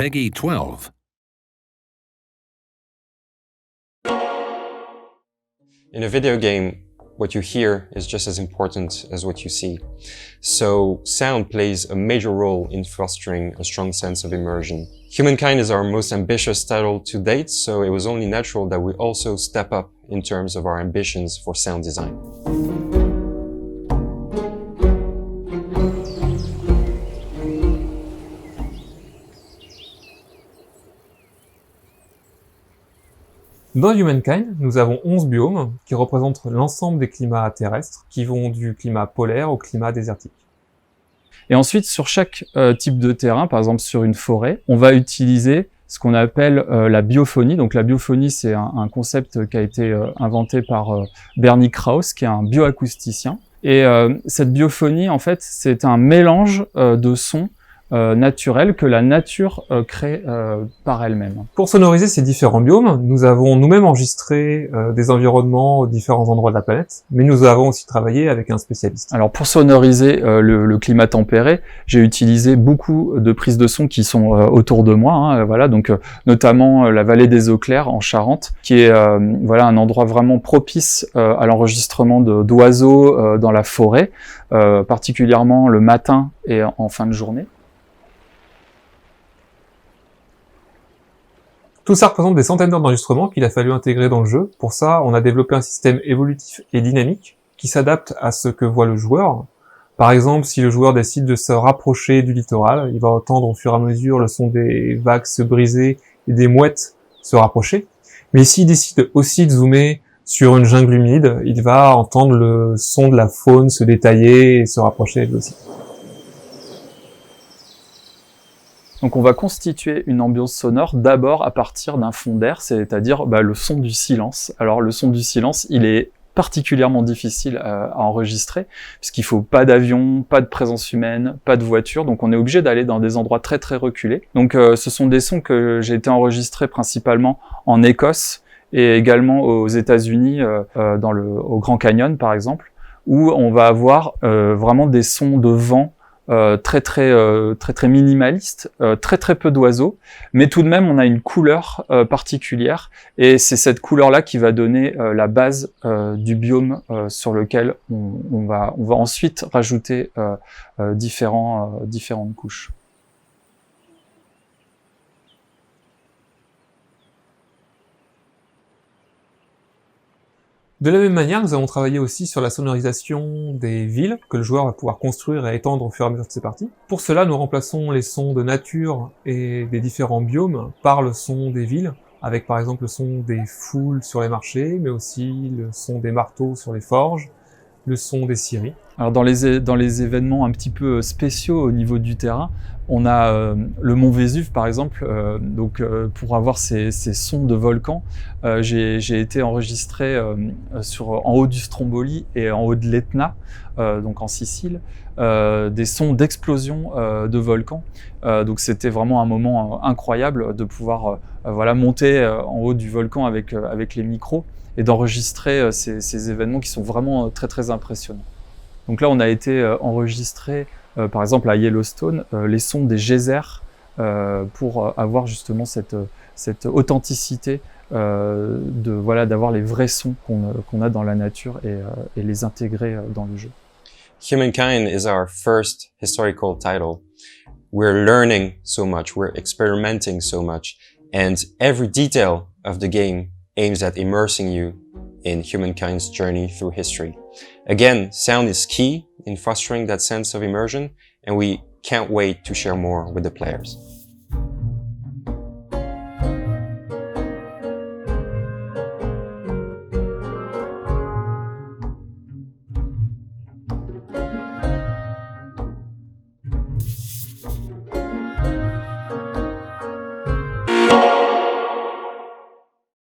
Peggy 12. In a video game, what you hear is just as important as what you see. So sound plays a major role in fostering a strong sense of immersion. Humankind is our most ambitious title to date, so it was only natural that we also step up in terms of our ambitions for sound design. Dans Humankind, nous avons 11 biomes qui représentent l'ensemble des climats terrestres, qui vont du climat polaire au climat désertique. Et ensuite, sur chaque type de terrain, par exemple sur une forêt, on va utiliser ce qu'on appelle la biophonie. Donc la biophonie, c'est un concept qui a été inventé par Bernie Krause, qui est un bioacousticien. Et cette biophonie, en fait, c'est un mélange de sons naturel que la nature crée par elle-même. Pour sonoriser ces différents biomes, nous avons nous-mêmes enregistré des environnements aux différents endroits de la planète, mais nous avons aussi travaillé avec un spécialiste. Alors pour sonoriser le climat tempéré, j'ai utilisé beaucoup de prises de son qui sont autour de moi, hein, voilà, donc notamment la vallée des Eaux Claires en Charente, qui est voilà un endroit vraiment propice à l'enregistrement d'oiseaux dans la forêt, particulièrement le matin et en fin de journée. Tout ça représente des centaines d'heures d'enregistrement qu'il a fallu intégrer dans le jeu. Pour ça, on a développé un système évolutif et dynamique qui s'adapte à ce que voit le joueur. Par exemple, si le joueur décide de se rapprocher du littoral, il va entendre au fur et à mesure le son des vagues se briser et des mouettes se rapprocher. Mais s'il décide aussi de zoomer sur une jungle humide, il va entendre le son de la faune se détailler et se rapprocher elle aussi. Donc on va constituer une ambiance sonore d'abord à partir d'un fond d'air, c'est-à-dire le son du silence. Alors le son du silence, il est particulièrement difficile à enregistrer, puisqu'il faut pas d'avion, pas de présence humaine, pas de voiture, donc on est obligé d'aller dans des endroits très très reculés. Donc ce sont des sons que j'ai été enregistrés principalement en Écosse et également aux États-Unis, au Grand Canyon par exemple, où on va avoir vraiment des sons de vent très minimaliste, très peu d'oiseaux, mais tout de même on a une couleur particulière et c'est cette couleur-là qui va donner la base du biome sur lequel on va ensuite rajouter différentes couches. De la même manière, nous avons travaillé aussi sur la sonorisation des villes que le joueur va pouvoir construire et étendre au fur et à mesure de ses parties. Pour cela, nous remplaçons les sons de nature et des différents biomes par le son des villes, avec par exemple le son des foules sur les marchés, mais aussi le son des marteaux sur les forges, le son des scieries. Alors dans les événements un petit peu spéciaux au niveau du terrain, on a le mont Vésuve par exemple, pour avoir ces sons de volcan, j'ai été enregistré en haut du Stromboli et en haut de l'Etna, donc en Sicile, des sons d'explosion de volcans. Donc c'était vraiment un moment incroyable de pouvoir monter en haut du volcan avec les micros et d'enregistrer ces événements qui sont vraiment très impressionnants. Donc là, on a été enregistré, par exemple à Yellowstone, les sons des geysers pour avoir justement cette authenticité d'avoir les vrais sons qu'on a dans la nature et les intégrer dans le jeu. Humankind is our first historical title. We're learning so much, we're experimenting so much, and every detail of the game aims at immersing you in humankind's journey through history. Again, sound is key in fostering that sense of immersion, and we can't wait to share more with the players.